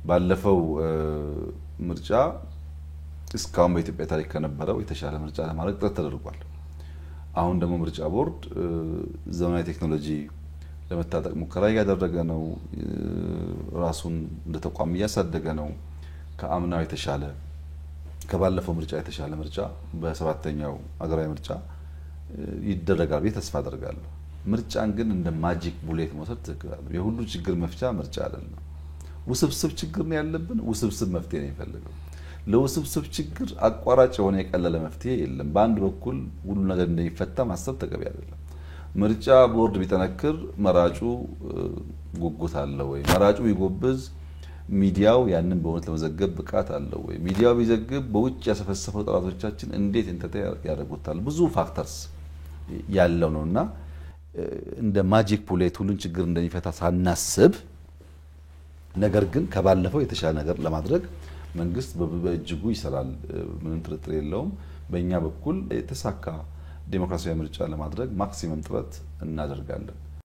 ባለፈው ምርጫ እስካሁን በኢትዮጵያ ታሪክ ከነበረው የተሻለ ምርጫ ለማድረግ ጥረት ተደርጓል። አሁን ደግሞ ምርጫ ቦርድ ዘመናዊ ቴክኖሎጂ ለመታጠቅ ሙከራ እያደረገ ነው። ራሱን እንደ ተቋም እያሳደገ ነው። ከአምናው የተሻለ ከባለፈው ምርጫ የተሻለ ምርጫ በሰባተኛው አገራዊ ምርጫ ይደረጋል ብዬ ተስፋ አደርጋለሁ። ምርጫን ግን እንደ ማጂክ ቡሌት መውሰድ ትክክል አይደለም። የሁሉ ችግር መፍቻ ምርጫ አይደለም። ውስብስብ ችግር ነው ያለብን፣ ውስብስብ መፍትሄ ነው የሚፈልገው። ለውስብስብ ችግር አቋራጭ የሆነ የቀለለ መፍትሄ የለም። በአንድ በኩል ሁሉ ነገር እንደሚፈታ ማሰብ ተገቢ አይደለም። ምርጫ ቦርድ ቢጠነክር መራጩ ጉጉት አለው ወይ? መራጩ ቢጎብዝ ሚዲያው ያንን በእውነት ለመዘገብ ብቃት አለው ወይ? ሚዲያው ቢዘግብ በውጭ ያሰፈሰፈው ጠላቶቻችን እንዴት እንተታ ያደርጉታል? ብዙ ፋክተርስ ያለው ነውና እንደ ማጂክ ቡሌት ሁሉን ችግር እንደሚፈታ ሳናስብ ነገር ግን ከባለፈው የተሻለ ነገር ለማድረግ መንግስት በእጅጉ ይሰራል። ምንም ጥርጥር የለውም። በእኛ በኩል የተሳካ ዲሞክራሲያዊ ምርጫ ለማድረግ ማክሲመም ጥረት እናደርጋለን።